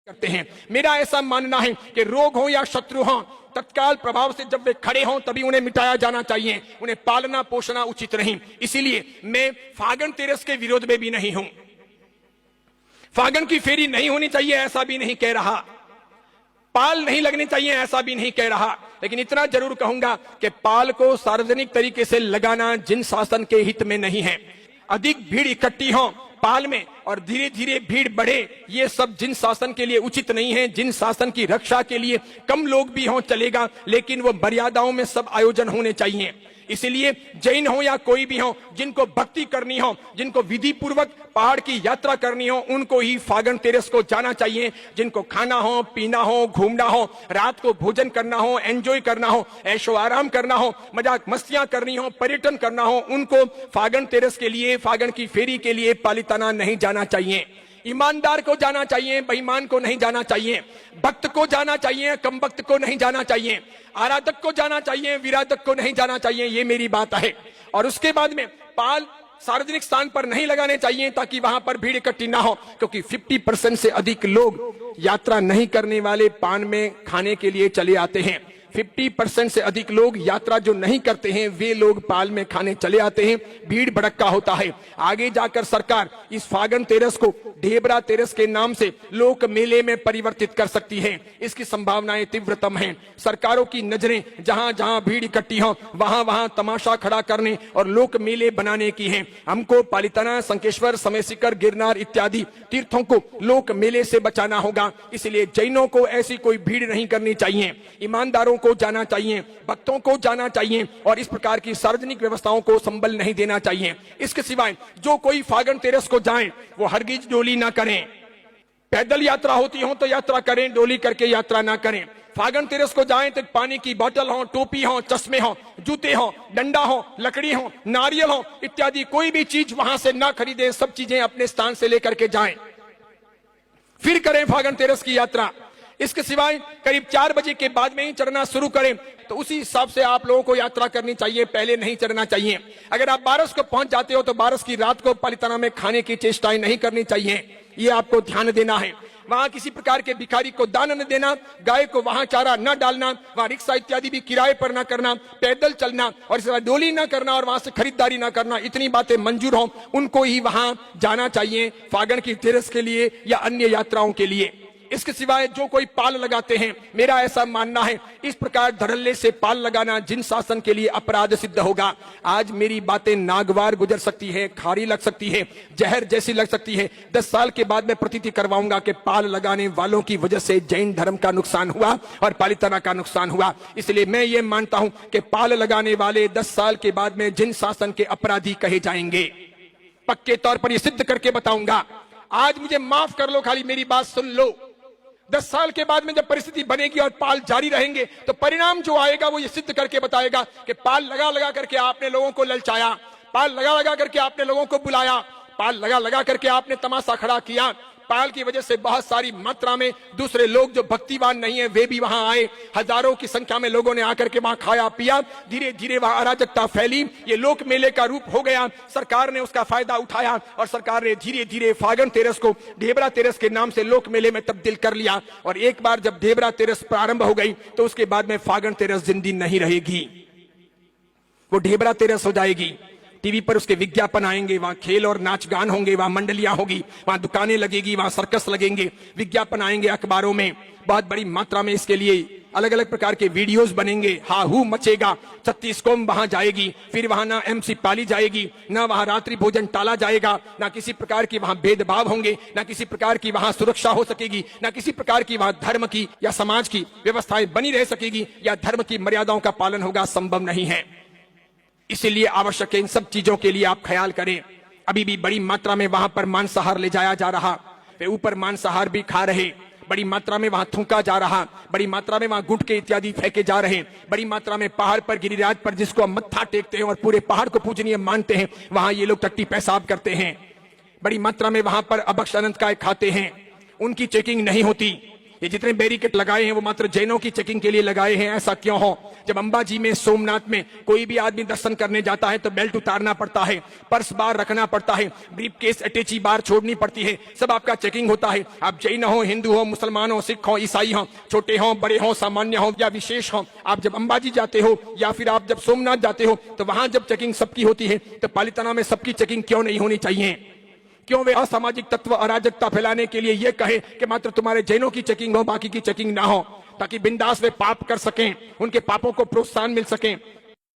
करते हैं। मेरा ऐसा मानना है कि रोग हो या शत्रु हो, तत्काल प्रभाव से जब वे खड़े हों तभी उन्हें मिटाया जाना चाहिए, उन्हें पालना पोषना उचित नहीं। इसीलिए मैं फागण तेरस के विरोध में भी नहीं हूं। फागण की फेरी नहीं होनी चाहिए ऐसा भी नहीं कह रहा, पाल नहीं लगनी चाहिए ऐसा भी नहीं कह रहा, लेकिन इतना जरूर कहूंगा कि पाल को सार्वजनिक तरीके से लगाना जिन शासन के हित में नहीं है। अधिक भीड़ इकट्ठी हो पाल में और धीरे धीरे भीड़ बढ़े, ये सब जिन शासन के लिए उचित नहीं है। जिन शासन की रक्षा के लिए कम लोग भी हों चलेगा, लेकिन वो मर्यादाओं में सब आयोजन होने चाहिए। इसलिए जैन हो या कोई भी हो, जिनको भक्ति करनी हो, जिनको विधि पूर्वक पहाड़ की यात्रा करनी हो, उनको ही फागण तेरस को जाना चाहिए। जिनको खाना हो, पीना हो, घूमना हो, रात को भोजन करना हो, एंजॉय करना हो, ऐशो आराम करना हो, मजाक मस्तियां करनी हो, पर्यटन करना हो, उनको फागण तेरस के लिए, फागण की फेरी के लिए पालिताना नहीं जाना चाहिए। ईमानदार को जाना चाहिए, बेईमान को नहीं जाना चाहिए। भक्त को जाना चाहिए, कम भक्त को नहीं जाना चाहिए। आराधक को जाना चाहिए, विराधक को नहीं जाना चाहिए। ये मेरी बात है। और उसके बाद में पाल सार्वजनिक स्थान पर नहीं लगाने चाहिए ताकि वहां पर भीड़ इकट्ठी ना हो, क्योंकि 50% से अधिक लोग यात्रा नहीं करने वाले पान में खाने के लिए चले आते हैं। 50% से अधिक लोग यात्रा जो नहीं करते हैं वे लोग पाल में खाने चले आते हैं, भीड़ भड़क्का होता है। आगे जाकर सरकार इस फागण तेरस को ढेबरा तेरस के नाम से लोक मेले में परिवर्तित कर सकती है। इसकी संभावनाएं तीव्रतम हैं। सरकारों की नजरें जहां जहां भीड़ इकट्ठी हो वहां वहां तमाशा खड़ा करने और लोक मेले बनाने की हैं। हमको पालिताना, शंखेश्वर, समय शिखर, गिरनार इत्यादि तीर्थों को लोक मेले से बचाना होगा। इसलिए जैनों को ऐसी कोई भीड़ नहीं करनी चाहिए, ईमानदारों को जाना चाहिए, भक्तों को जाना चाहिए और इस प्रकार की सार्वजनिक व्यवस्थाओं को संबल नहीं देना चाहिए। इसके सिवाय जो कोई फागण तेरस को जाए वो हरगिज डोली ना करें। पैदल यात्रा होती हो तो यात्रा करें, डोली करके यात्रा ना करें। फागण तेरस को जाएं तो पानी की बोतल हो, टोपी हो, चश्मे हो, जूते हो, डंडा हो, लकड़ी हो, नारियल हो इत्यादि कोई भी चीज वहां से ना खरीदे। सब चीजें अपने स्थान से लेकर के जाएं, फिर करें फागण तेरस की यात्रा। इसके सिवाय करीब 4 बजे के बाद में ही चढ़ना शुरू करें तो उसी हिसाब से आप लोगों को यात्रा करनी चाहिए, पहले नहीं चढ़ना चाहिए। अगर आप 12 को पहुंच जाते हो तो 12 की रात को पालिताना में खाने की चेष्टाएं नहीं करनी चाहिए, ये आपको ध्यान देना है। वहां किसी प्रकार के भिखारी को दान न देना, गाय को वहां चारा न डालना, वहां रिक्शा इत्यादि भी किराए पर न करना, पैदल चलना और इस डोली न करना और वहां से खरीदारी न करना, इतनी बातें मंजूर हो उनको ही वहां जाना चाहिए फागण की तेरस के लिए या अन्य यात्राओं के लिए। इसके सिवाय जो कोई पाल लगाते हैं, मेरा ऐसा मानना है इस प्रकार धड़ल्ले से पाल लगाना जिन शासन के लिए अपराध सिद्ध होगा। आज मेरी बातें नागवार गुजर सकती है, खारी लग सकती है, जहर जैसी लग सकती है। 10 साल के बाद मैं प्रतीति करवाऊंगा कि पाल लगाने वालों की वजह से जैन धर्म का नुकसान हुआ और पालिताना का नुकसान हुआ। इसलिए मैं ये मानता हूं कि पाल लगाने वाले 10 साल के बाद में जिन शासन के अपराधी कहे जाएंगे, पक्के तौर पर ये सिद्ध करके बताऊंगा। आज मुझे माफ कर लो, खाली मेरी बात सुन लो। 10 साल के बाद में जब परिस्थिति बनेगी और पाल जारी रहेंगे तो परिणाम जो आएगा वो ये सिद्ध करके बताएगा कि पाल लगा लगा करके आपने लोगों को ललचाया, पाल लगा लगा करके आपने लोगों को बुलाया, पाल लगा लगा करके आपने तमाशा खड़ा किया। पाल की वजह से बहुत सारी मात्रा में दूसरे लोग जो भक्तिवान नहीं है वे भी वहां आए। हजारों की संख्या में लोगों ने आकर के वहां खाया पिया। धीरे धीरे वहां अराजकता फैली, ये लोक मेले का रूप हो गया। सरकार ने उसका फायदा उठाया और सरकार ने धीरे धीरे फागण तेरस को ढेबरा तेरस के नाम से लोक मेले में तब्दील कर लिया। और एक बार जब ढेबरा तेरस प्रारंभ हो गई तो उसके बाद में फागण तेरस जिंदी नहीं रहेगी, वो ढेबरा तेरस हो जाएगी। टीवी पर उसके विज्ञापन आएंगे, वहां खेल और नाच गान होंगे, वहां मंडलियां होगी, वहां दुकानें लगेगी, वहां सर्कस लगेंगे, विज्ञापन आएंगे अखबारों में बहुत बड़ी मात्रा में। इसके लिए अलग अलग प्रकार के वीडियोस बनेंगे, हाहू मचेगा। 36 कौम वहां जाएगी, फिर वहां ना एमसी पाली जाएगी, ना वहां रात्रि भोजन टाला जाएगा, ना किसी प्रकार की वहां भेदभाव होंगे, ना किसी प्रकार की वहां सुरक्षा हो सकेगी, ना किसी प्रकार की वहां धर्म की या समाज की व्यवस्थाएं बनी रह सकेगी या धर्म की मर्यादाओं का पालन होगा, संभव नहीं है। इसीलिए आवश्यक है इन सब चीजों के लिए आप ख्याल करें। अभी भी बड़ी मात्रा में वहां पर मांसाहार ले जाया जा रहा, वे ऊपर मांसाहार भी खा रहे, बड़ी मात्रा में वहां थूका जा रहा, बड़ी मात्रा में वहां गुटके इत्यादि फेंके जा रहे, बड़ी मात्रा में पहाड़ पर गिरिराज पर जिसको हम मत्था टेकते हैं और पूरे पहाड़ को पूजनीय मानते हैं वहां ये लोग टट्टी पेशाब करते हैं। बड़ी मात्रा में वहां पर अभक्ष अनंत काय खाते हैं, उनकी चेकिंग नहीं होती। ये जितने बैरिकेड लगाए हैं वो मात्र जैनों की चेकिंग के लिए लगाए हैं। ऐसा क्यों हो? जब अंबाजी में, सोमनाथ में कोई भी आदमी दर्शन करने जाता है तो बेल्ट उतारना पड़ता है, पर्स बाहर रखना पड़ता है, ब्रीफकेस अटैची बाहर छोड़नी पड़ती है, सब आपका चेकिंग होता है। आप जैन हो, हिंदू हो, मुसलमान हो, सिख हो, ईसाई हो, छोटे हो, बड़े हो, सामान्य हो या विशेष हो, आप जब अंबाजी जाते हो या फिर आप जब सोमनाथ जाते हो तो वहां जब चेकिंग सबकी होती है तो पालिताना में सबकी चेकिंग क्यों नहीं होनी चाहिए? क्यों वे असामाजिक तत्व अराजकता फैलाने के लिए यह कहे कि मात्र तुम्हारे जैनों की चेकिंग हो, बाकी की चेकिंग ना हो, ताकि बिंदास वे पाप कर सकें, उनके पापों को प्रोत्साहन मिल सके।